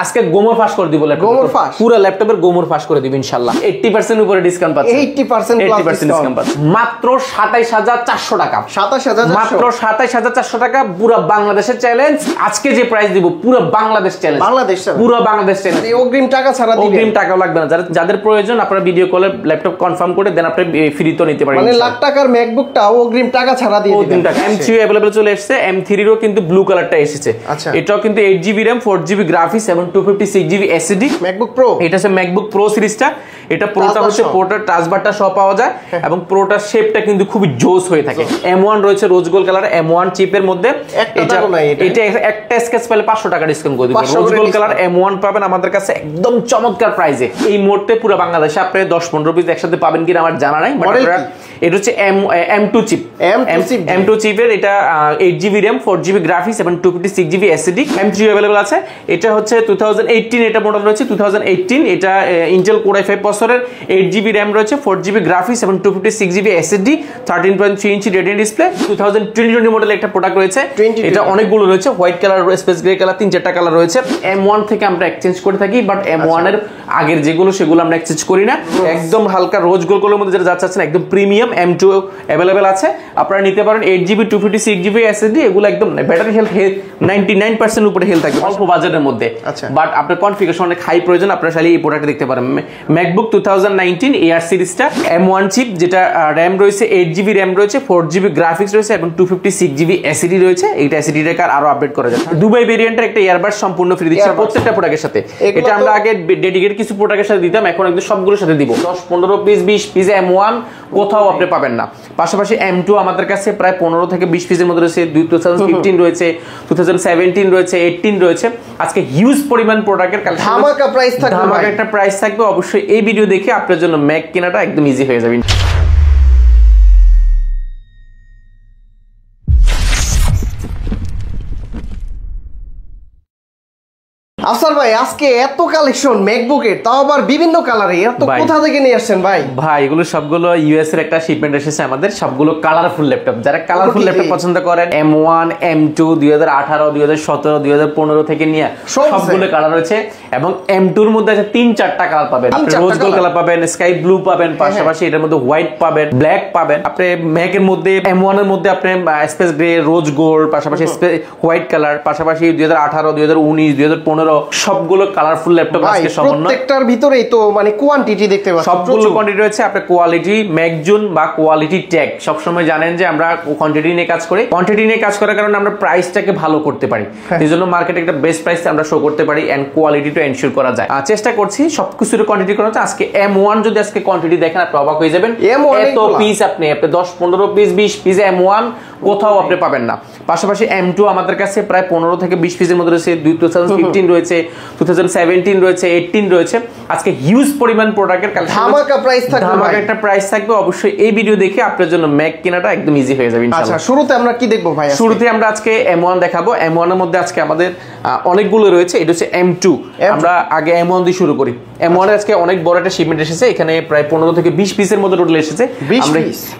আজকে গোমর ফাঁস করে দিব, পুরো ল্যাপটপের গোমর ফাঁস করে দিব ইনশাআল্লাহ। 80% উপরে ডিসকাউন্ট পাচ্ছেন, 80% ডিসকাউন্ট পাচ্ছেন মাত্র 27400 টাকা। 27000 মাত্র 27400 টাকা, পুরো বাংলাদেশের চ্যালেঞ্জ। আজকে যে প্রাইস দিব পুরো বাংলাদেশ চ্যালেঞ্জ, পুরো বাংলাদেশ চ্যালেঞ্জ। অগ্রিম টাকা ছাড়া দিবেন, অগ্রিম টাকা লাগবে না। যাদের প্রয়োজন আপনারা ভিডিও কলে ল্যাপটপ কনফার্ম করে দেন, আপনি ফ্রি তো নিতে পারেন। মানে লাখ টাকার ম্যাকবুকটা অগ্রিম টাকা ছাড়া দিয়ে দিবেন। অগ্রিম টাকা। M3 अवेलेबल চলে এসেছে, M3 এরও কিন্তু ব্লু কালারটা এসেছে। এটাও কিন্তু 8GB RAM 4GB গ্রাফিক্স এবং 256GB SSD ম্যাকবুক প্রো। এটা হচ্ছে ম্যাকবুক প্রো সিরিজটা। এটা প্রোটা হচ্ছে প্রোটার টাচবারটা সহ পাওয়া যায় এবং প্রোটার শেপটা কিন্তু খুবই জোস হয়ে থাকে। M1 রয়েছে রোজ গোল্ড কালার, M1 চিপের মধ্যে। এটা একটা স্কেচ পেলে 500 টাকা ডিসকাউন্ট করে দিব। রোজ গোল্ড কালার M1 পাবেন আমাদের কাছে একদম চমৎকার প্রাইসে। এই মুহূর্তে পুরো বাংলাদেশে আপনি 10-15 পিস একসাথে পাবেন কিনা আমার জানা নাই, বাট এটা হচ্ছে M2 চিপ। M2 চিপের এটা 8GB RAM 4GB গ্রাফিক্স এবং 256GB SSD। M3 अवेलेबल আছে। এটা হচ্ছে 2018 এটা মডেল রয়েছে 2018। এটা ইন্টেল কোর i5 প্রসেসরের 8GB RAM রয়েছে 4GB গ্রাফিক্স এবং 256GB SSD 13.3 ইঞ্চি রেডিয়ান ডিসপ্লে। 2020 মডেল একটা প্রোডাক্ট রয়েছে। এটা অনেকগুলো রয়েছে, white colour, space grey colour, 3-4টা কালার রয়েছে। M1 থেকে আমরা এক্সচেঞ্জ করে থাকি, বাট M1 এর আগের যেগুলো সেগুলো আমরা এক্সচেঞ্জ করি না। একদম হালকা রোজ গোল্ড কালারের মধ্যে যেটা যাচ্ছে একদম প্রিমিয়াম M2 अवेलेबल আছে। আপনারা নিতে পারেন 8GB 256GB SSD। এগুলো একদম ব্যাটারি হেলথ 99% উপরে হেলথ থাকবে অল্প বাজেটের মধ্যে। বাট আপনার কনফিগারেশন অনেক হাই প্রয়োজন, আপনারা চাইলে এই প্রোডাক্টটা দেখতে পারেন। ম্যাকবুক 2019 AR সিরিজটা M1 চিপ, যেটা RAM রয়েছে 8GB RAM রয়েছে, 4GB গ্রাফিক্স রয়েছে এবং 256GB SSD রয়েছে। এইটা SSD টাকে আরো আপডেট করা যায়। দুবাই ভেরিয়েন্টের একটা ইয়ারবাডস সম্পূর্ণ ফ্রি দিচ্ছে প্রত্যেকটা প্রোডাক্টের সাথে। এটা আমরা আগে ডেডিকেট কিছু প্রোডাক্টের সাথে দিতাম, এখন একদম সবগুলোর সাথে দিব। 10-15 পিস 20 পিস M1 কোথাও আপনি পাবেন না। পাশাপাশি M2 আমাদের কাছে প্রায় 15 থেকে 20 পিসের মধ্যে রয়েছে। 2015 রয়েছে, 2017 রয়েছে, 18 রয়েছে। আজকে হিউজ পরিমাণ প্রোডাক্টের ধামাকা প্রাইস থাকবে, ধামাকা একটা প্রাইস থাকবে। অবশ্যই এই ভিডিও দেখে আপনার জন্য ম্যাক কেনাটা একদম ইজি হয়ে যাবে। আফসার ভাই, আজকে এত কালেকশন ম্যাকবুকের, তাও আবার বিভিন্ন কালারে, এত কোথা থেকে নিয়ে আসছেন ভাই? ভাই এগুলো সবগুলো ইউএস এর একটা শিপমেন্ট এসেছে আমাদের, সবগুলো কালারফুল ল্যাপটপ। যারা কালারফুল ল্যাপটপ পছন্দ করেন, M1 M2 2018 2017 2015 থেকে নিয়ে সবগুলো কালার রয়েছে। এবং M2 এর মধ্যে আছে 3-4টা কালার পাবেন। আপনি রোজ গোল্ড কালার পাবেন, স্কাই ব্লু পাবেন, পাশাপাশি এটার মধ্যে হোয়াইট পাবেন, ব্ল্যাক পাবেন। আপনি ম্যাকের মধ্যে M1 এর মধ্যে আপনি স্পেস গ্রে, রোজ গোল্ড, পাশাপাশি হোয়াইট কালার, পাশাপাশি 2018 2019 2015 সবগুলো কালারফুল ল্যাপটপ আজকে সমন্বয়। প্রত্যেকটার ভিতরেই তো মানে কোয়ান্টিটি দেখতে পাচ্ছেন, সবগুলো কোয়ান্টিটি রয়েছে। আপনি কোয়ালিটি ম্যাকজুন বা কোয়ালিটি ট্যাগ সব সময় জানেন যে আমরা কোয়ান্টিটি নিয়ে কাজ করি। কোয়ান্টিটি নিয়ে কাজ করার কারণে আমরা প্রাইসটাকে ভালো করতে পারি, এইজন্য মার্কেটে একটা বেস্ট প্রাইস আমরা শো করতে পারি এন্ড কোয়ালিটিটা এনশিওর করা যায়। চেষ্টা করছি সবকিছুর কোয়ান্টিটি করার। আজকে M1 যদি আজকে কোয়ান্টিটি দেখেন আপনি অবাক হয়ে যাবেন। এত পিস আপনি 10-15 পিস 20 পিস M1 কোথাও আপনি পাবেন না। পাশাপাশি M2 আমাদের কাছে প্রায় 15 থেকে 20 পিসের মধ্যে রয়েছে। 2015 রয়েছে, 2017 রয়েছে, 18 রয়েছে। আজকে হিউজ পরিমাণ প্রোডাক্টের ধামাকা প্রাইস থাকবে, ধামাকা একটা প্রাইস থাকবে। অবশ্যই এই ভিডিও দেখে আপনার জন্য ম্যাক কেনাটা একদম ইজি হয়ে যাবে ইনশাআল্লাহ। আচ্ছা, শুরুতে আমরা কি দেখবো ভাই? শুরুতে আমরা আজকে M1 দেখাবো। M1 এর মধ্যে আজকে আমাদের অনেকগুলো রয়েছে। এটা হচ্ছে M2। আমরা আগে M1 দিয়ে শুরু করি। M1 এর আজকে অনেক বড় একটা শিপমেন্ট এসেছে। এখানে প্রায় 15 থেকে 20 পিসের মতো টোটাল এসেছে।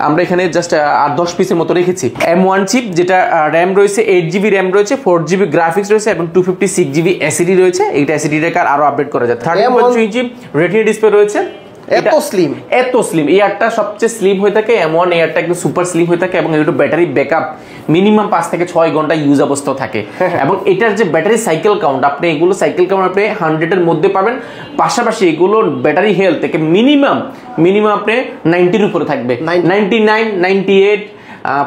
আমরা এখানে জাস্ট 8-10 পিসের মতো রেখেছি। M1 চিপ, যেটা RAM রয়েছে 8GB RAM রয়েছে, 4GB গ্রাফিক্স রয়েছে এবং 256GB SSD রয়েছে। এইটা SSD টাকে আরো আপডেট করা যায়। 13.3 ইঞ্চি রেটিনা ডিসপ্লে রয়েছে। এত স্লিম এয়ারটা সবচেয়ে স্লিম হয়ে থাকে। M1 এয়ারটা একটু সুপার স্লিম হয়ে থাকে এবং এর ব্যাটারি ব্যাকআপ মিনিমাম 5 থেকে 6 ঘন্টা ইউজ অবস্থা থাকে। এবং এটার যে ব্যাটারি সাইকেল কাউন্ট, আপনি এগুলো সাইকেল কাউন্ট আপনি 100 এর মধ্যে পাবেন। পাশাপাশি এগুলোর ব্যাটারি হেলথ থেকে মিনিমাম আপনি 90 এর উপরে থাকবে, 99 98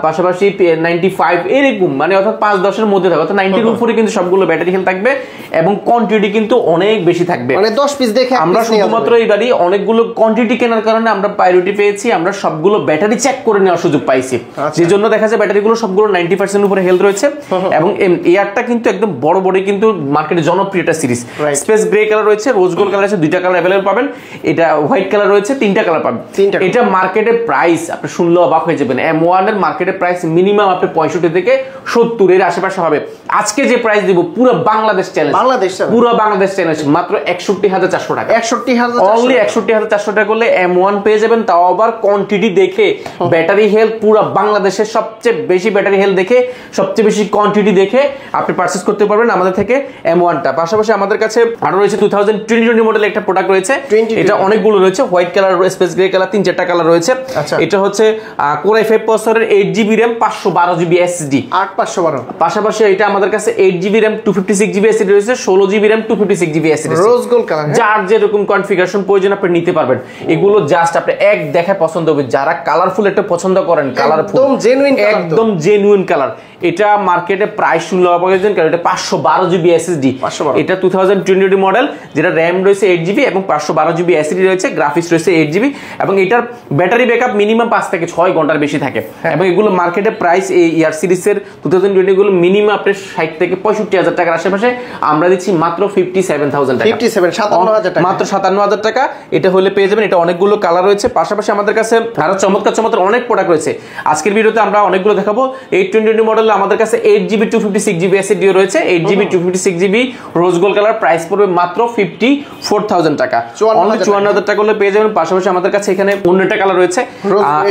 পাশাপাশি 95 এরকম, মানে অর্থাৎ 5-10 এর মধ্যে থাকবে, অর্থাৎ 90 এর উপরে কিন্তু সবগুলো ব্যাটারি হেলথ থাকবে এবং কোয়ান্টিটি কিন্তু অনেক বেশি থাকবে। মানে 10 পিস দেখে আমরা শুধুমাত্র এইবারই অনেকগুলো কোয়ান্টিটি কেনার কারণে আমরা প্রায়োরিটি পেয়েছি, আমরা সবগুলো ব্যাটারি চেক করে নেওয়ার সুযোগ পাইছি। যেজন্য দেখা যায় ব্যাটারিগুলো সবগুলো 90% উপরে হেলথ রয়েছে। এবং এয়ারটা কিন্তু একদম বড় কিন্তু মার্কেটে জনপ্রিয়তা সিরিজ। স্পেস গ্রে কালার রয়েছে, রোজ গোল্ড কালার আছে, 2টা কালার अवेलेबल পাবেন। এটা হোয়াইট কালার রয়েছে, 3টা কালার পাবেন। এটা মার্কেটে প্রাইস আপনি শুনলে অবাক হয়ে যাবেন। M1 এর মার্কেটের প্রাইস মিনিমাম আপনি 65 থেকে 70 এর আশেপাশে হবে। আজকে যে প্রাইস দিব পুরো বাংলাদেশ চ্যালেঞ্জ, পুরো বাংলাদেশ চ্যালেঞ্জ মাত্র 61,400 টাকা। 61,400 অনলি 61,400 টাকা করলে M1 পেয়ে যাবেন, তাও আবার কোয়ান্টিটি দেখে, ব্যাটারি হেলথ পুরো বাংলাদেশের সবচেয়ে বেশি ব্যাটারি হেলথ দেখে, সবচেয়ে বেশি কোয়ান্টিটি দেখে আপনি পারচেজ করতে পারবেন আমাদের থেকে M1টা। পাশাপাশি আমাদের কাছে আরো রয়েছে 2020 মডেল একটা প্রোডাক্ট রয়েছে, এটা অনেকগুলো রয়েছে, white colour, space grey colour, 3-4টা কালার রয়েছে। এটা হচ্ছে Core i5 প্রসেসরের 8GB RAM 512GB SSD 8512। পাশাপাশি এটা আমাদের কাছে 8GB RAM 256GB SSD রয়েছে, 16GB RAM 256GB SSD, রোজ গোল্ড কালার। যার যেরকম কনফিগারেশন প্রয়োজন আপনি নিতে পারবেন। এগুলো জাস্ট আপনি এক দেখায় পছন্দ হবে। যারা কালারফুল একটা পছন্দ করেন, কালারফুল একদম জেনুইন কালার, এটা মার্কেটে প্রাইস শুনলে অবাক হয়ে যাবেন, কারণ এটা 512GB SSD। এটা 2020 মডেল, যেটা RAM রয়েছে 8GB এবং 512GB SSD রয়েছে, গ্রাফিক্স রয়েছে 8GB, এবং এটার ব্যাটারি ব্যাকআপ মিনিমাম 5 থেকে 6 ঘন্টার বেশি থাকে। এবং এগুলো মার্কেটে প্রাইস এই ইয়ার সিরিজের 2020 গুলো মিনিমাম আপনি 60 থেকে 65,000 টাকার আশেপাশে, আমরা দিচ্ছি মাত্র 57,000 টাকা, 57,000 টাকা, মাত্র 57,000 টাকা। এটা হলে পেয়ে যাবেন। এটা অনেকগুলো কালার রয়েছে। পাশাপাশি আমাদের কাছে আরো চমৎকার চমৎকার অনেক প্রোডাক্ট রয়েছে। আজকের ভিডিওতে আমরা অনেকগুলো দেখাবো। 820 মডেল আমাদের কাছে 8GB 256GB SSD রয়েছে, 8GB 256GB রোজ গোল্ড কালার, প্রাইস পড়বে মাত্র 54,000 টাকা, অনলি 54,000 টাকা হলে পেয়ে যাবেন। পাশাপাশি আমাদের কাছে এখানে অন্যটা কালার রয়েছে,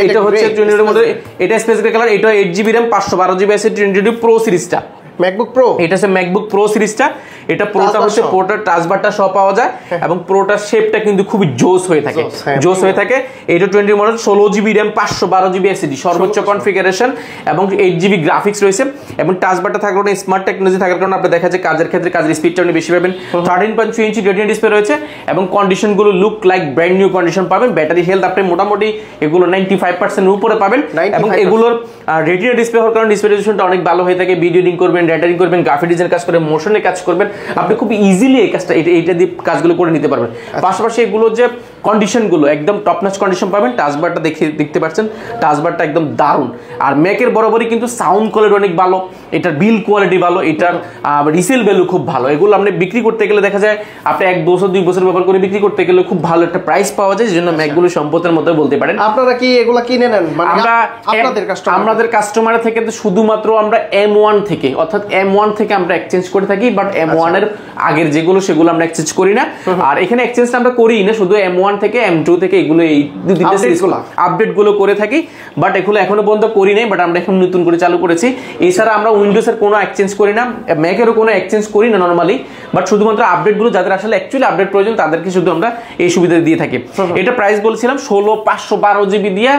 এটা হচ্ছে 20 মডেল, এটা স্পেস গ্রে কালার, এটা 8GB RAM 512GB SSD 20 pro সিরিজটা, ম্যাকবুক প্রো। এটা হচ্ছে ম্যাকবুক প্রো সিরিজটা। এটা প্রোটা হচ্ছে প্রোটার টাচবারটা সহ পাওয়া যায়, এবং প্রোটার শেপটা কিন্তু খুবই জোস হয়ে থাকে, জোস হয়ে থাকে। এটা 20 model, 16GB RAM 512GB SSD সর্বোচ্চ কনফিগারেশন, এবং 8GB গ্রাফিক্স রয়েছে, এবং টাচবারটা থাকার কারণে, স্মার্ট টেকনোলজি থাকার কারণে আপনি দেখা যায় কাজের ক্ষেত্রে কাজের স্পিডটা আপনি বেশি পাবেন। 13.3 ইঞ্চি রেটিনা ডিসপ্লে রয়েছে, এবং কন্ডিশনগুলো look like brand new condition পাবেন। ব্যাটারি হেলথ আপনি মোটামুটি এগুলো 95% উপরে পাবেন, এবং এগুলোর রেটিনা ডিসপ্লে হওয়ার কারণে ডিসপ্লে রেজোলিউশনটা অনেক ভালো হয়ে থাকে। ভিডিও এডিটিং করবেন, রেন্ডারিং করবেন, গ্রাফিক ডিজাইনের কাজ করবেন, মোশনের কাজ করবেন, আপনি খুব ইজিলি এই কাজটা এইটা দিয়ে কাজগুলো করে নিতে পারবেন। পাশাপাশি এগুলো যে কন্ডিশনগুলো একদম টপ নচ কন্ডিশন পাবেন। টাচবারটা দেখতে পাচ্ছেন, টাচবারটা একদম দারুণ। আর ম্যাকের বরাবরই কিন্তু সাউন্ড কোয়ালিটি অনেক ভালো, এটার বিল কোয়ালিটি ভালো, এটার রিসেল ভ্যালু খুব ভালো। এগুলো আপনি বিক্রি করতে গেলে দেখা যায় আপনি 1 বছর 2 বছর ব্যবহার করে বিক্রি করতে গেলে খুব ভালো একটা প্রাইস পাওয়া যায়, যেজন্য ম্যাকগুলো সম্পদের মতো বলতে পারেন। আপনারা কি এগুলা কিনে নেন? মানে আমাদের কাস্টমার থেকে তো শুধুমাত্র আমরা M1 থেকে, অর্থাৎ M1 থেকে আমরা এক্সচেঞ্জ করে থাকি, বাট M1 এর আগের যেগুলো সেগুলো আমরা এক্সচেঞ্জ করি না। আর এখানে এক্সচেঞ্জ আমরা করি না, শুধু M1 থেকে M2 থেকে এগুলো এই দুটো সিরিজগুলো আপডেট গুলো করে থাকি, বাট এগুলো এখনো পর্যন্ত করি নাই, বাট আমরা এখন নতুন করে চালু করেছি। এছাড়া আমরা উইন্ডোজের কোনো এক্সচেঞ্জ করি না, ম্যাকেরও কোনো এক্সচেঞ্জ করি না নরমালি, বাট শুধুমাত্র আপডেটগুলো যাদের আসলে অ্যাকচুয়ালি আপডেট প্রয়োজন তাদেরকে শুধু আমরা এই সুবিধা দিয়ে থাকি। এটা প্রাইস বলছিলাম 16,512GB দিয়ে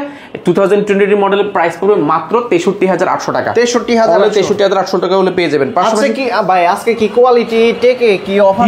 2020 মডেলের প্রাইস পড়বে মাত্র 63,800 টাকা। 63,800 টাকা হলে পেয়ে যাবেন। পাশাপাশি কি ভাই আজকে কি কোয়ালিটি টেকে কি অফার?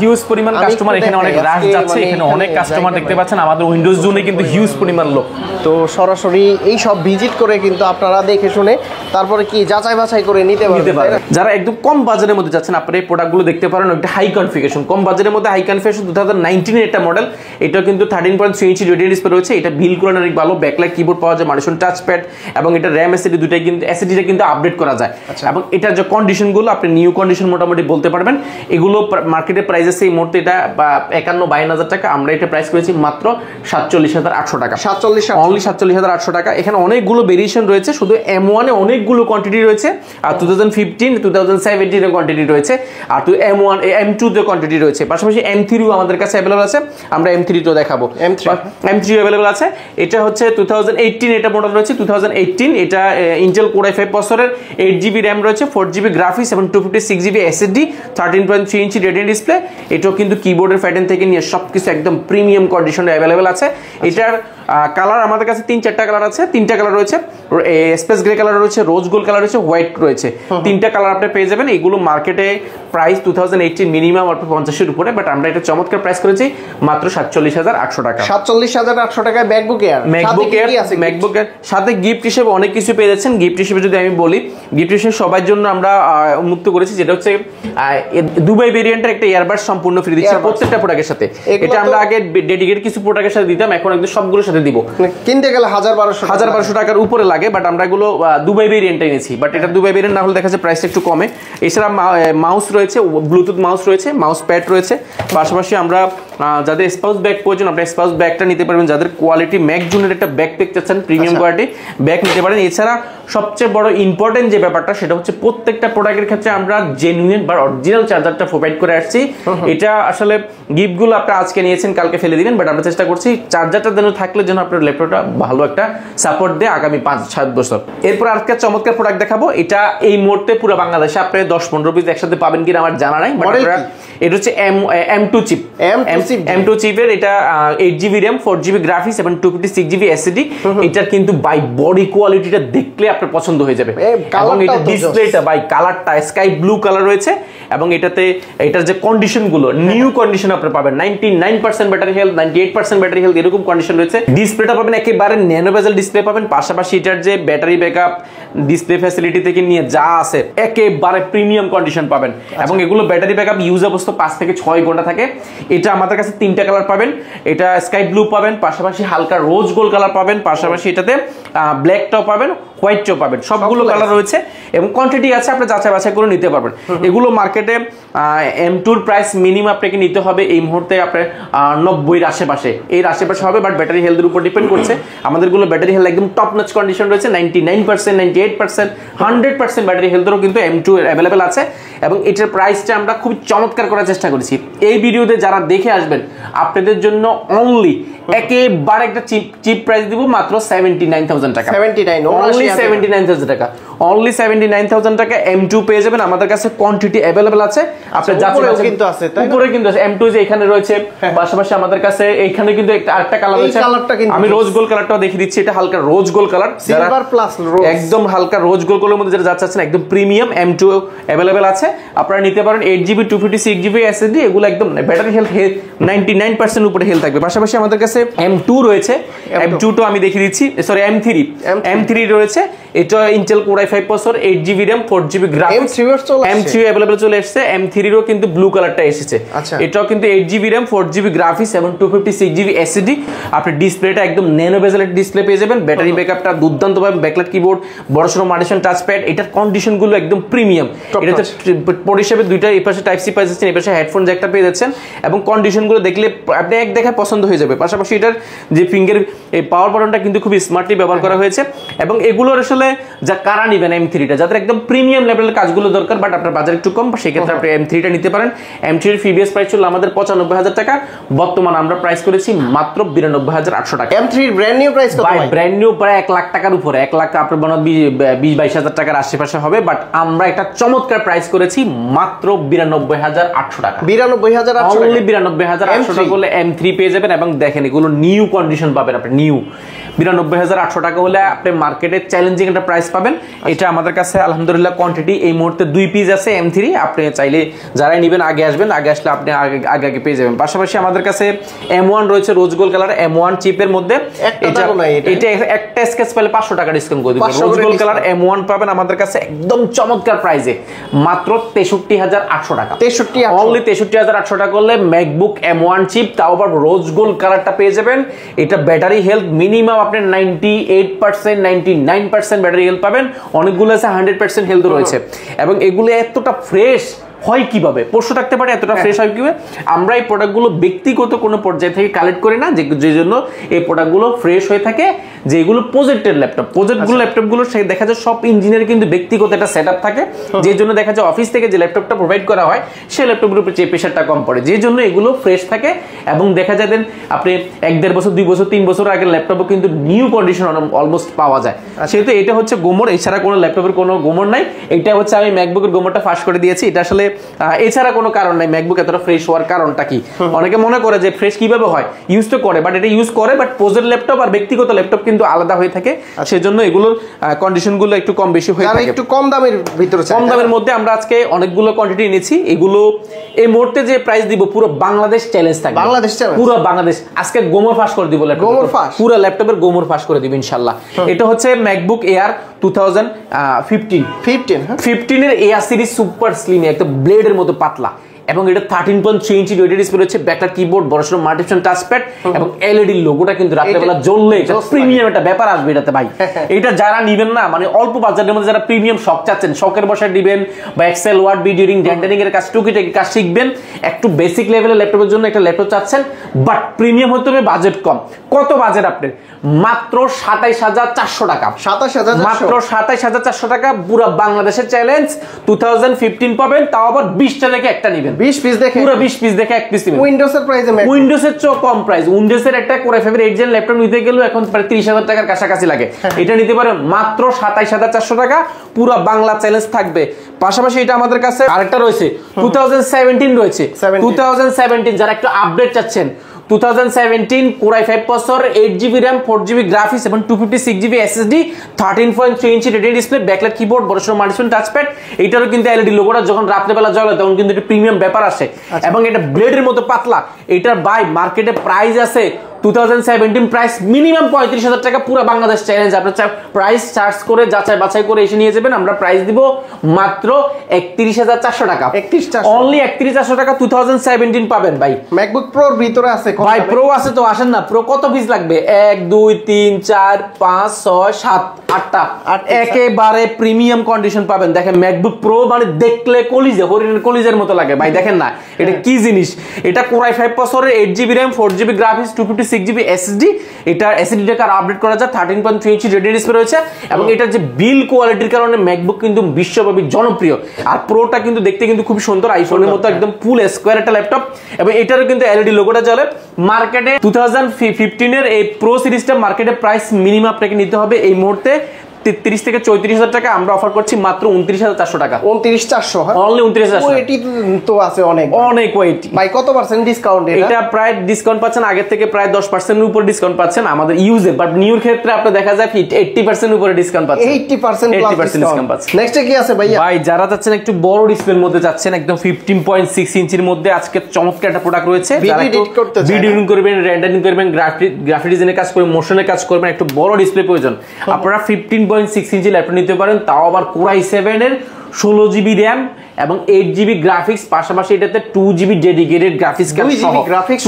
হিউজ পরিমাণ কাস্টমার এখানে অনেক রাশ যাচ্ছে, এখানে অনেক কাস্টমার দেখতে পাচ্ছেন। আমাদের উইন্ডোজ জোনে কিন্তু হিউজ পরিমাণ লোক, তো সরাসরি এই সব ভিজিট করে কিন্তু আপনারা দেখে শুনে তারপরে কি যাচাই বাছাই করে নিতে পারবেন। যারা একদম কম বাজারের মধ্যে যাচ্ছেন আপনারা এই প্রোডাক্টগুলো দেখতে পারেন। একটা হাই কনফিগারেশন, কম বাজারের মধ্যে হাই কনফিগারেশন 2019 এর একটা মডেল, এটা কিন্তু 13.3 ইঞ্চি রেটিনা ডিসপ্লে রয়েছে। এটা বিল কোয়ালিটি অনেক ভালো, ব্যাকলাইট কিবোর্ড পাওয়া যায়, মানুষজন টাচ প্যাড, এবং এটা RAM SSD দুটাই কিন্তু SSD-টা কিন্তু আপডেট করা যায়। এবং এটা যে কন্ডিশনগুলো আপনি নিউ কন্ডিশন মোটামুটি বলতে পারবেন। এগুলো মার্কেটের প্রাইস আছে এই মুহূর্তে এটা 51-52,000 টাকা, আমরা এটা প্রাইস করেছি মাত্র 47,800 টাকা, অনলি 47,800 টাকা। এখানে অনেকগুলো ভেরিয়েশন রয়েছে, শুধু M1 এ অনেকগুলো কোয়ান্টিটি রয়েছে, আর 2015 2017 এর কোয়ান্টিটি রয়েছে, আর M1 M2 তে কোয়ান্টিটি রয়েছে। পাশাপাশি M3 আমাদের কাছে अवेलेबल আছে, আমরা M3 তো দেখাবো। M3 अवेलेबल আছে। এটা হচ্ছে 2018 এটা মডেল রয়েছে, 2018 এটা Intel Core i5 প্রসেসরের 8GB RAM রয়েছে, 4GB গ্রাফিক্স এবং 256GB SSD, 13.3 ইঞ্চি রেটিনা ডিসপ্লে। এটাও কিন্তু কিবোর্ডের প্যাটার্ন থেকে নিয়ে সবকিছু একদম প্রিমিয়াম কন্ডিশনে अवेलेबल আছে। এটার কালার আমাদের কাছে 3-4টা কালার আছে, 3টা কালার রয়েছে, স্পেস গ্রে কালার রয়েছে, রোজ গোল্ড কালার রয়েছে, হোয়াইট রয়েছে, 3টা কালার আপনি পেয়ে যাবেন। এগুলো মার্কেটে প্রাইস 2018 মিনিমাম আপনি 50 এর উপরে, বাট আমরা এটা চমৎকার প্রাইস করেছি মাত্র 47,800 টাকা। 47,800 টাকায় ম্যাকবুক এর সাথে গিফট হিসেবে অনেক কিছু পেয়ে যাচ্ছেন। গিফট হিসেবে যদি আমি বলি, গিফট হিসেবে সবার জন্য আমরা উন্মুক্ত করেছি, যেটা হচ্ছে দুবাই ভেরিয়েন্টের একটা ইয়ারবাডস সম্পূর্ণ ফ্রি দিচ্ছি প্রত্যেকটা প্রোডাক্টের সাথে। এটা আমরা আগে ডেডিকেট কিছু প্রোডাক্টের সাথে দিতাম, এখন একদম সবগুলোর সাথে দিব। কিনতে গেলে 1,000-1,200 টাকার উপরে লাগে, বাট আমরা এগুলো দুবাই ভেরিয়েন্টে এনেছি, বাট এটা দুবাই ভেরিয়েন্ট না হলে দেখা যায় প্রাইসটা একটু কমে। এছাড়া মাউস রয়েছে, ব্লুটুথ মাউস রয়েছে, মাউস প্যাড রয়েছে। পাশাপাশি আমরা যাদের স্পাউস ব্যাগ প্রয়োজন আপনি স্পাউস ব্যাগটা নিতে পারবেন, যাদের কোয়ালিটি ম্যাক জুনের একটা ব্যাগ পেতে চাচ্ছেন প্রিমিয়াম কোয়ালিটি ব্যাগ নিতে পারেন। এছাড়া সবচেয়ে বড় ইম্পর্টেন্ট যে ব্যাপারটা সেটা হচ্ছে প্রত্যেকটা প্রোডাক্টের ক্ষেত্রে আমরা জেনুইন বা অরিজিনাল চার্জারটা প্রোভাইড করে আসছি। এটা আসলে গিফটগুলো আপনি আজকে নিয়েছেন কালকে ফেলে দিবেন, বাট আমরা চেষ্টা করছি চার্জারটা যেন থাকলে যেন আপনার ল্যাপটপটা ভালো একটা সাপোর্ট দেয় আগামী 5-7 বছর। এরপর আজকে চমৎকার প্রোডাক্ট দেখাবো, এটা এই মুহূর্তে পুরো বাংলাদেশে আপনি 10-15 পিস একসাথে পাবেন কিনা আমার জানা নাই, বাট এটা হচ্ছে M2 চিপ, M2 চিপের এটা 8GB RAM 4GB গ্রাফিক্স এবং 256GB SSD। এটার কিন্তু বাই বডি কোয়ালিটিটা দেখলে আপনার পছন্দ হয়ে যাবে, এবং এটা ডিসপ্লেটা বাই কালারটা স্কাই ব্লু কালার রয়েছে, এবং এটার যে কন্ডিশন গুলো নিউ কন্ডিশন আপনি পাবেন, 99% ব্যাটারি হেলথ 98% ব্যাটারি হেলথ এরকম কন্ডিশন রয়েছে। ডিসপ্লেটা পাবেন একেবারে ন্যানো বেজেল ডিসপ্লে পাবেন, পাশাপাশি এটার যে ব্যাটারি ব্যাকআপ ডিসপ্লে ফ্যাসিলিটি থেকে নিয়ে যা আছে একেবারে প্রিমিয়াম কন্ডিশন পাবেন, এবং এগুলো ব্যাটারি ব্যাকআপ ইউজ অবস্থা 5 থেকে 6 ঘন্টা থাকে। এটা আমাদের কাছে 3টা কালার পাবেন, এটা স্কাই ব্লু পাবেন, পাশাপাশি হালকা রোজ গোল্ড কালার পাবেন, পাশাপাশি এটাতে ব্ল্যাকটাও পাবেন, হোয়াইটটাও পাবেন, সবগুলো কালার রয়েছে এবং কোয়ান্টিটি আছে, আপনি যাচাই বাছাই করে নিতে পারবেন। এগুলো মার্কেটে M2 প্রাইস মিনিমাম আপনাকে নিতে হবে এই মুহূর্তে আপনার 90-এর আশেপাশে, এর আশেপাশে হবে, বাট ব্যাটারি হেলথের উপর ডিপেন্ড করছে। আমাদেরগুলো ব্যাটারি হেলথ একদম টপ নচ কন্ডিশন রয়েছে, 99%, 98%, 100% ব্যাটারি হেলথেরও কিন্তু M2 অ্যাভেলেবেল আছে, এবং এটার প্রাইসটা আমরা খুব চমৎকার করার চেষ্টা করেছি। এই ভিডিওতে যারা দেখে আসবেন আপনাদের জন্য অনলি একেবারে একটা চিপ প্রাইস দিব, মাত্র 79,000 টাকা, অনলি 79,000 টাকা, অনলি 79,000 টাকা M2 পেয়ে যাবেন। আমাদের কাছে কোয়ান্টিটি অ্যাভেলেবল আছে, আপনার যাচাই কিন্তু আছে, উপরে কিন্তু আছে M2 যে এখানে রয়েছে, পাশাপাশি আমাদের কাছে এখানে কিন্তু আরেকটা কালার রয়েছে, আমি রোজ গোল্ড কালারটাও দেখিয়ে দিচ্ছি, এটা হালকা rose gold colour, silver plus rose, একদম হালকা রোজ গোল্ড কালারের মধ্যে যারা যাচ্ছেন একদম প্রিমিয়াম M2 অ্যাভেলেবল আছে, আপনারা নিতে পারেন। 8GB 256GB SSD, এগুলো একদম ব্যাটারি হেলথ 99% উপরে হেলথ থাকবে। পাশাপাশি আমাদের কাছে M2 রয়েছে, M2 তো আমি দেখিয়ে দিচ্ছি, সরি M3 রয়েছে, এটা Intel core i5 processor 8GB RAM 4GB graphics, M3 available চলে এসেছে। M3 এরও কিন্তু ব্লু কালারটা এসেছে, এটাও কিন্তু 8GB RAM 4GB গ্রাফিক্স এবং 256GB SSD। আপনি ডিসপ্লেটা একদম ন্যানো বেজেলের ডিসপ্লে পেয়ে যাবেন, ব্যাটারি ব্যাকআপটা দুর্দান্ত পাবেন, ব্যাকলাইট কিবোর্ড, বড়সড় মডিশন টাচপ্যাড, এটার কন্ডিশন গুলো একদম প্রিমিয়াম। এটাতে পোর্ট হিসেবে দুইটা, এই পাশে টাইপ সি পেয়ে যাচ্ছেন, এই পাশে হেডফোন জ্যাকটা পেয়ে যাচ্ছেন, এবং কন্ডিশন গুলো দেখলে আপনি এক দেখায় পছন্দ হয়ে যাবে। পাশাপাশি এটার যে ফিঙ্গার এই পাওয়ার বাটনটা কিন্তু খুব স্মার্টলি ব্যবহার করা হয়েছে, এবং এগুলোর আসলে যা কারা নিবেন M3টা, যাদের একদম প্রিমিয়াম লেভেলের কাজগুলো দরকার বাট আপনার বাজার একটু কম, সেক্ষেত্রে আপনি M3টা নিতে পারেন। M3 এর প্রিভিয়াস প্রাইস ছিল আমাদের 95,000 টাকা, বর্তমানে আমরা প্রাইস করেছি মাত্র 92,800 টাকা। M3 এর ব্র্যান্ড নিউ প্রাইস কত ভাই? ব্র্যান্ড নিউ প্রায় 1 লাখ টাকার উপরে, 1 লাখ আপনার মনে 20-22,000 টাকার আশেপাশে হবে, বাট আমরা একটা চমৎকার প্রাইস করেছি মাত্র 92,800 টাকা, 92,800 অনলি 92,800 টাকা হলে M3 পেয়ে যাবেন। এবং দেখেন এগুলো নিউ কন্ডিশন পাবেন আপনি, নিউ 92,800 টাকা হলে আপনি মার্কেটে চ্যালেঞ্জিং একটা প্রাইস পাবেন। এটা আমাদের কাছে আলহামদুলিল্লাহ কোয়ান্টিটি এই মুহূর্তে 2 পিস আছে M3, আপনি চাইলে যারাই নেবেন আগে আসবেন, আগে আসলে আপনি আগে পেয়ে যাবেন। পাশাপাশি আমাদের কাছে M1 রয়েছে রোজ গোল্ড কালার, M1 চিপের মধ্যে এটা একটা স্কেচ পেলে 500 টাকা ডিসকাউন্ট করে দিব। রোজ গোল্ড কালার M1 পাবেন আমাদের কাছে একদম চমৎকার প্রাইসে মাত্র 63,800 টাকা, অনলি 63,800 টাকা করলে ম্যাকবুক M1 চিপ, তাও আবার রোজ গোল্ড কালারটা পেয়ে যাবেন। এটা ব্যাটারি হেলথ মিনিমাম আপনি 98%, 99% ব্যাটারি হেলথ পাবেন, অনেকগুলো আছে 100% হেলথ রয়েছে, এবং এগুলো এতটা ফ্রেশ হয় কিভাবে, প্রশ্ন থাকতে পারে এতটা ফ্রেশ হয় কিভাবে। আমরা এই প্রোডাক্টগুলো ব্যক্তিগত কোনো পর্যায় থেকে কালেক্ট করি না, যে জন্য এই প্রোডাক্টগুলো ফ্রেশ হয়ে থাকে। যেগুলো প্রজেক্টের ল্যাপটপ, প্রজেক্টগুলো ল্যাপটপগুলো সে দেখা যায় সব ইঞ্জিনিয়ার কিন্তু ব্যক্তিগত একটা সেটআপ থাকে, যে জন্য দেখা যায় অফিস থেকে যে ল্যাপটপটা প্রোভাইড করা হয় সেই ল্যাপটপগুলোর উপর যে প্রেশারটা কম পড়ে, যে জন্য এগুলো ফ্রেশ থাকে। এবং দেখা যায় দেন আপনি 1-1.5 বছর 2 বছর 3 বছর আগের ল্যাপটপও কিন্তু নিউ কন্ডিশন অলমোস্ট পাওয়া যায়। সেহেতু এটা হচ্ছে গোমর, এছাড়া কোনো ল্যাপটপের কোনো গোমর নাই। এটা হচ্ছে আমি ম্যাকবুকের গোমরটা ফাঁস করে দিয়েছি, এটা আসলে এছাড়া কোনো কারণ নাই। ম্যাকবুক এতটা ফ্রেশ হওয়ার কারণটা কি, অনেকে মনে করে যে ফ্রেশ কিভাবে হয়, ইউজ তো করে, বাট এটা ইউজ করে, বাট প্রজেক্ট ল্যাপটপ আর ব্যক্তিগত ল্যাপটপ কিন্তু আলাদা হয়ে থাকে, সেজন্য এগুলোর কন্ডিশনগুলো একটু কম বেশি হয়ে থাকে। একটু কম দামের ভিতরে, কম দামের মধ্যে আমরা আজকে অনেকগুলো কোয়ান্টিটি এনেছি। এগুলো এই মুহূর্তে যে প্রাইস দিব পুরো বাংলাদেশ চ্যালেঞ্জ থাকবে, বাংলাদেশ চ্যালেঞ্জ, পুরো বাংলাদেশ আজকে গোমর ফাঁস করে দিব, পুরো ল্যাপটপের গোমর ফাঁস করে দিব ইনশাআল্লাহ। এটা হচ্ছে ম্যাকবুক এয়ার 2015 এর এয়ার সিরিজ সুপার স্লিম, একটা ব্লেডের মতো পাতলা। এবং এটা 13.3 ইঞ্চি ওয়েটেড ডিসপ্লে রয়েছে, ব্যাকলাইট কিবোর্ড, বড়সড় মাল্টিফাংশন টাচপ্যাড এবং এলইডি লোগোটা কিন্তু রাত্রেবেলা জ্বললে একটা প্রিমিয়াম একটা ব্যাপার আসবে এটাতে ভাই। এটা যারা নেবেন না মানে অল্প বাজেটের মধ্যে যারা প্রিমিয়াম শখ চাচ্ছেন, শখের বসায় দিবেন বা Excel Word video editing rendering এর কাজ টুকিটাকি কাজ শিখবেন, একটু বেসিক লেভেলের ল্যাপটপের জন্য একটা ল্যাপটপ চাচ্ছেন বাট প্রিমিয়াম হতে হবে, বাজেট কম। কত বাজেট আপনার? মাত্র 2৭,400 টাকা। 2৭,400 মাত্র 2৭,400 টাকা পুরো বাংলাদেশের চ্যালেঞ্জ। 2015 পাবেন, তাও আবার 20টা দেখে একটা নেবেন, 20 পিস দেখে, পুরো 20 পিস দেখে এক পিস নেবেন। উইন্ডোজের প্রাইসে উইন্ডোজের চেয়ে কম প্রাইস। উইন্ডোজের একটা কোর i5 এর 8 জেন ল্যাপটপ নিতে গেলেও এখন প্রায় 30,000 টাকার কাছাকাছি লাগে। এটা নিতে পারেন মাত্র 27,400 টাকা, পুরো বাংলা চ্যালেঞ্জ থাকবে। পাশাপাশি এটা আমাদের কাছে আরেকটা রয়েছে 2017 রয়েছে। 2017 যারা একটু আপডেট চাচ্ছেন, 2017 core i5 processor, 8GB RAM, 4GB graphics এবং 256GB SSD, 13.3 ইঞ্চি রেডিও ডিসপ্লে, ব্যাকলাইট কিবোর্ড, বড়সড় মাল্টিফাংশন টাচপ্যাড। এটারও কিন্তু এলইডি লোগোটা যখন রাত্রেবেলা জ্বলে তখন কিন্তু একটা প্রিমিয়াম ব্যাপার আসে এবং এটা ব্লেডের মতো পাতলা। এটার বাই মার্কেটে প্রাইস আছে 2017 প্রাইস মিনিমাম 35,000 টাকা। পুরো বাংলাদেশ চ্যালেঞ্জ, আপনার প্রাইস সার্চ করে যাচাই বাছাই করে এসে নিয়ে যাবেন। আমরা প্রাইস দিব মাত্র 31,400 টাকা, অনলি 31,400 টাকা 2017 পাবেন ভাই। ম্যাকবুক প্রোর ভিতরে আছে ভাই, প্রো আছে তো আসেন না। প্রো কত পিস লাগবে? 1 2 3 4 5 6 7 8টা একেবারে প্রিমিয়াম কন্ডিশন পাবেন। দেখেন ম্যাকবুক প্রো মানে দেখলে কলিজা, হরিণের কলিজার মতো লাগে ভাই। দেখেন না এটা কি জিনিস? এটা কোর i5 প্রসেসরের 8GB RAM, 4GB graphics, 256GB SSD। এটা SSD-টাকে আপডেট করা যায়, 13.3 ইঞ্চি রেডিও ডিসপ্লে রয়েছে এবং এটার যে বিল কোয়ালিটির কারণে ম্যাকবুক কিন্তু বিশ্বব্যাপী জনপ্রিয়। আর প্রোটা কিন্তু দেখতে কিন্তু খুব সুন্দর, আইফোনের মতো একদম ফুল স্কোয়ার একটা ল্যাপটপ এবং এটারও কিন্তু এলইডি লোগোটা জ্বলে। মার্কেটে 2015 এর এই প্রো সিরিজটা মার্কেটে প্রাইস মিনিমাম আপনাকে নিতে হবে এই মুহূর্তে 33 থেকে 34,000 টাকা। আমরা অফার করছি মাত্র 29,400 টাকা। 29,400, অনলি 29,400। ওয়েটি তো আছে অনেক ওয়েটি ভাই। কত পার্সেন্ট ডিসকাউন্ট? এটা প্রায় ডিসকাউন্ট পাচ্ছেন আগের থেকে প্রায় 10% এর উপরে ডিসকাউন্ট পাচ্ছেন আমাদের ইউজে, বাট নিউর ক্ষেত্রে আপনি দেখা যায় 80% উপরে ডিসকাউন্ট পাচ্ছেন। 80% ডিসকাউন্ট পাচ্ছেন। নেক্সট কি আছে ভাইয়া? ভাই যারা চাচ্ছেন একটু বড় ডিসপ্লের মধ্যে যাচ্ছেন, একদম 15.6 ইঞ্চির মধ্যে আজকে চমৎকার একটা প্রোডাক্ট রয়েছে। ভিডিও এডিটিং করবেন, রেন্ডারিং করবেন, গ্রাফিক ডিজাইনের কাজ করবেন, মোশনের কাজ করবেন, একটু বড় ডিসপ্লে প্রয়োজন, আপনারা 15.6 ইঞ্চি ল্যাপটপ নিতে পারেন, তাও আবার কোর i7 এর 16GB RAM এবং 8GB গ্রাফিক্স। পাশাপাশি এটাতে 2GB ডেডিকেটেড গ্রাফিক্স কার্ড সহ,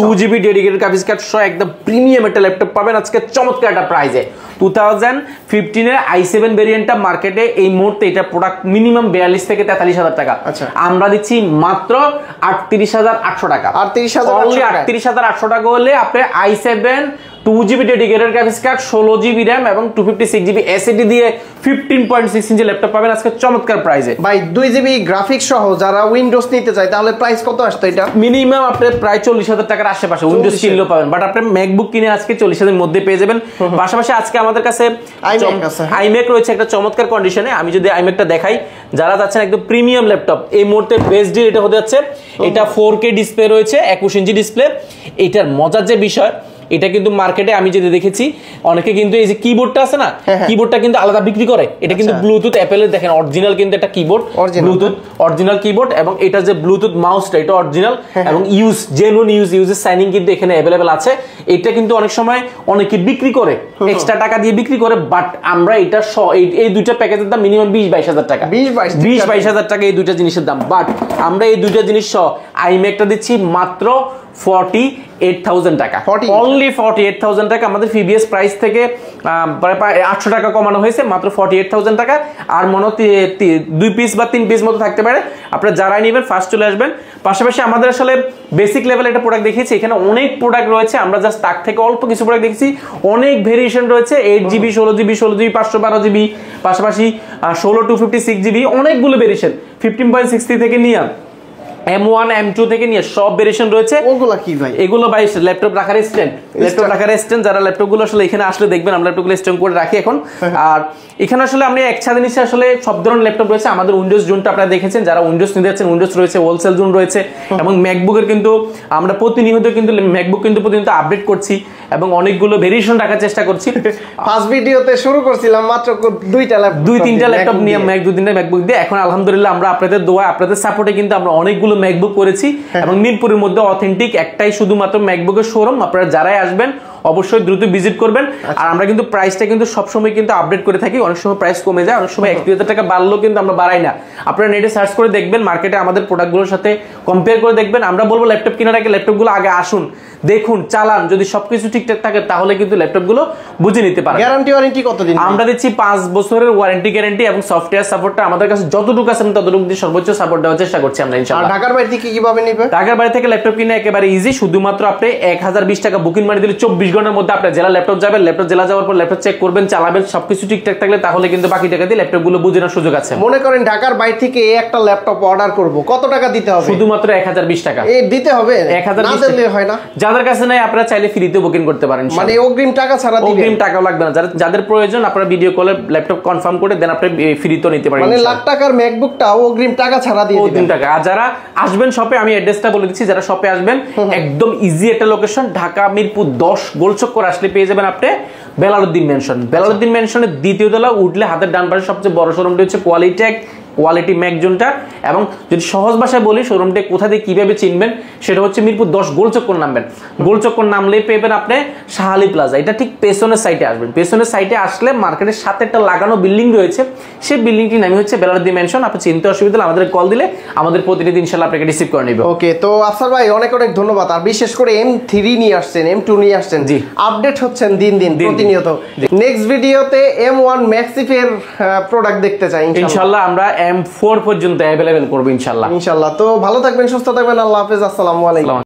2GB ডেডিকেটেড গ্রাফিক্স কার্ড সহ একদম প্রিমিয়াম একটা ল্যাপটপ পাবেন আজকে চমৎকার একটা প্রাইসে। 2015 এর i7 ভেরিয়েন্টটা মার্কেটে এই মুহূর্তে এটা প্রোডাক্ট মিনিমাম 42 থেকে 43,000 টাকা। আমরা দিচ্ছি মাত্র 38,800 টাকা। 38,800 টাকা হলে আপনি i7 2GB dedicated graphics card, 16GB RAM এবং 256GB SSD দিয়ে 15.6 ইঞ্চি ল্যাপটপ পাবেন আজকে চমৎকার প্রাইসে ভাই। 2GB গ্রাফিক্স সহ যারা উইন্ডোজ নিতে চায় তাহলে প্রাইস কত আসতো? এটা মিনিমাম আপনি প্রায় 40,000 টাকার আশেপাশে উইন্ডোজ কিনলেও পাবেন, বাট আপনি ম্যাকবুক কিনে আজকে 40,000 এর মধ্যে পেয়ে যাবেন। পাশাপাশি আজকে আমাদের কাছে আইম্যাক রয়েছে একটা চমৎকার কন্ডিশনে। আমি যদি আইম্যাকটা দেখাই, যারা যাচ্ছেন একদম প্রিমিয়াম ল্যাপটপ এই মুহূর্তে বেস্ট ডিল এটা হতে যাচ্ছে। এটা 4K ডিসপ্লে রয়েছে, 21 ইঞ্চি ডিসপ্লে। এটার মজার যে বিষয়, এটা কিন্তু মার্কেটে আমি যেটা দেখেছি অনেকে কিন্তু এই যে কিবোর্ডটা আছে না, কিবোর্ডটা কিন্তু আলাদা বিক্রি করে। এটা কিন্তু ব্লুটুথ অ্যাপেলের দেখেন অরিজিনাল কিন্তু একটা কিবোর্ড, ব্লুটুথ অরিজিনাল কিবোর্ড এবং এটা যে ব্লুটুথ মাউসটা এটা অরিজিনাল এবং জেনুইন ইউজের সাইনিং কিন্তু এখানে অ্যাভেলেবেল আছে। এটা কিন্তু অনেক সময় অনেকে বিক্রি করে, এক্সট্রা টাকা দিয়ে বিক্রি করে, বাট আমরা এটা এই দুইটা প্যাকেজের দাম মিনিমাম 20-22,000 টাকা, 20-22,000 টাকা এই দুইটা জিনিসের দাম। বাট আমরা এই দুইটা জিনিস সহ আইম্যাকটা দিচ্ছি মাত্র 48,000 টাকা, অনলি 48,000 টাকা। আমাদের প্রিভিয়াস প্রাইস থেকে প্রায় 800 টাকা কমানো হয়েছে, মাত্র 48,000 টাকা। আর মনে 2 পিস বা 3 পিস মতো থাকতে পারে, আপনারা যারাই নেবেন ফার্স্ট চলে আসবেন। পাশাপাশি আমাদের আসলে বেসিক লেভেল একটা প্রোডাক্ট দেখিয়েছি, এখানে অনেক প্রোডাক্ট রয়েছে, আমরা জাস্ট তার থেকে অল্প কিছু প্রোডাক্ট দেখেছি। অনেক ভেরিয়েশন রয়েছে, 8GB 16GB 512GB, পাশাপাশি 16 256GB, অনেকগুলো ভেরিয়েশন 15.60 থেকে নিয়ে M1 M2 থেকে নিয়ে সব ভেরিয়েশন রয়েছে। ওগুলা কি ভাই? এগুলো ভাই ল্যাপটপ রাখার স্ট্যান্ড, যারা ল্যাপটপগুলো আসলে এখানে আসলে দেখবেন আমরা ল্যাপটপগুলো স্ট্যান্ড করে রাখি এখন। আর এখানে আসলে আমরা এক ছাদের নিচে আসলে সব ধরনের ল্যাপটপ রয়েছে। আমাদের উইন্ডোজ জোনটা আপনারা দেখেছেন, যারা উইন্ডোজ নিতে যাচ্ছেন উইন্ডোজ রয়েছে, হোলসেল জোন রয়েছে এবং ম্যাকবুকের কিন্তু আমরা প্রতিনিয়ত কিন্তু ম্যাকবুক কিন্তু প্রতিনিয়ত আপডেট করছি এবং অনেকগুলো ভেরিয়েশন রাখার চেষ্টা করছি। ফার্স্ট ভিডিওতে শুরু করছিলাম মাত্র 2-3টা ল্যাপটপ নিয়ে, 2-3টা ম্যাকবুক দিয়ে। এখন আলহামদুলিল্লাহ আমরা আপনাদের দোয়া, আপনাদের সাপোর্টে কিন্তু আমরা অনেকগুলো ম্যাকবুক করেছি এবং মিরপুরের মধ্যে অথেন্টিক একটাই শুধুমাত্র ম্যাকবুকের শোরুম। আপনারা যারাই আসবেন অবশ্যই দ্রুত ভিজিট করবেন। আর আমরা কিন্তু প্রাইসটা কিন্তু সবসময় কিন্তু আপডেট করে থাকি, অনেক সময় প্রাইস কমে যায়, অনেক সময় 1-2,000 টাকা বাড়লেও কিন্তু আমরা বাড়াই না। আপনারা নেটে সার্চ করে দেখবেন, মার্কেটে আমাদের প্রোডাক্টগুলোর সাথে কম্পেয়ার করে দেখবেন। আমরা বলবো ল্যাপটপ কেনার আগে ল্যাপটপগুলো আগে আসুন, দেখুন, চালান, যদি সবকিছু ঠিকঠাক থাকে তাহলে কিন্তু ল্যাপটপগুলো বুঝে নিতে পারেন। গ্যারান্টি ওয়ারেন্টি কতদিন? আমরা দিচ্ছি 5 বছরের ওয়ারেন্টি গ্যারান্টি, এবং সফটওয়্যার সাপোর্টটা আমাদের কাছে যতটুকু আছে আমরা ততটুকু দিয়ে সর্বোচ্চ সাপোর্ট দেওয়ার চেষ্টা করছি আমরা ইনশাআল্লাহ। ঢাকার বাইরে থেকে কিভাবে নেবেন? ঢাকার বাইরে থেকে ল্যাপটপ কিনে একেবারে ইজি, শুধুমাত্র আপনি 1020 টাকা বুকিং মানি দিলে 24 ঘন্টার মধ্যে আপনার জেলা ল্যাপটপ যাবেন। ল্যাপটপ জেলা যাওয়ার পর ল্যাপটপ চেক করবেন, চালাবেন, সবকিছু ঠিকঠাক থাকলে তাহলে কিন্তু বাকি টাকা দিয়ে ল্যাপটপগুলো বুঝে নেওয়ার সুযোগ আছে। মনে করেন ঢাকার বাইরে থেকে একটা ল্যাপটপ অর্ডার করব, কত টাকা দিতে হবে? শুধুমাত্র 1020 টাকা এই দিতে হবে, 1020 না দিলে হয় না? যাদের কাছে নাই আপনারা চাইলে ফ্রিতে বুকিং করতে পারেন, মানে অগ্রিম টাকা ছাড়া দিবেন? অগ্রিম টাকাও লাগবে না, যাদের প্রয়োজন আপনারা ভিডিও কলে ল্যাপটপ কনফার্ম করে দেন, আপনি ফ্রিতেও নিতে পারেন। মানে লাখ টাকার ম্যাকবুকটা অগ্রিম টাকা ছাড়া দিয়ে দিবেন? অগ্রিম টাকা। আর যারা আসবেন শপে, আমি অ্যাড্রেসটা বলে দিচ্ছি, যারা শপে আসবেন একদম ইজি একটা লোকেশন, ঢাকা মিরপুর 10 গোলচক্কর আসলে পেয়ে যাবেন আপনি বেলালউদ্দিন মেনশন। বেলালউদ্দিন মেনশনের দ্বিতীয় তলা উঠলে হাতের ডান পাশে সবচেয়ে বড় শোরুমটি হচ্ছে কোয়ালিটি ম্যাক জোনটা। এবং যদি সহজ ভাষায় বলি শোরুমটা কোথা দিয়ে কিভাবে চিনবেন, সেটা হচ্ছে মিরপুর 10 গোলচক্কর নামবেন, গোলচক্কর নামলেই পেবেন আপনি শাহালি প্লাজা। এটা ঠিক পেছনের সাইডে আসবেন, পেছনের সাইডে আসলে মার্কেটের সাথে একটা লাগানো বিল্ডিং রয়েছে, সেই বিল্ডিংটির নামই হচ্ছে বেলালউদ্দিন মেনশন। আপনি চিনতে অসুবিধা হলে আমাদের কল দিলে আমাদের প্রতিনিধি ইনশাআল্লাহ আপনাকে রিসিভ করে নেবে। ওকে, তো আফসার ভাই অনেক অনেক ধন্যবাদ। আর বিশেষ করে M3 নিয়ে আসছেন, M2 নিয়ে আসছেন, জি, আপডেট হচ্ছেন দিন দিন প্রতিনিয়ত। নেক্সট ভিডিওতে M1 ম্যাক্সিফের প্রোডাক্ট দেখতে চাই ইনশাআল্লাহ। আমরা M4 পর্যন্ত অ্যাভেলেবেল করব ইনশাআল্লাহ। তো ভালো থাকবেন, সুস্থ থাকবেন, আল্লাহ হাফেজ, আসসালামু আলাইকুম।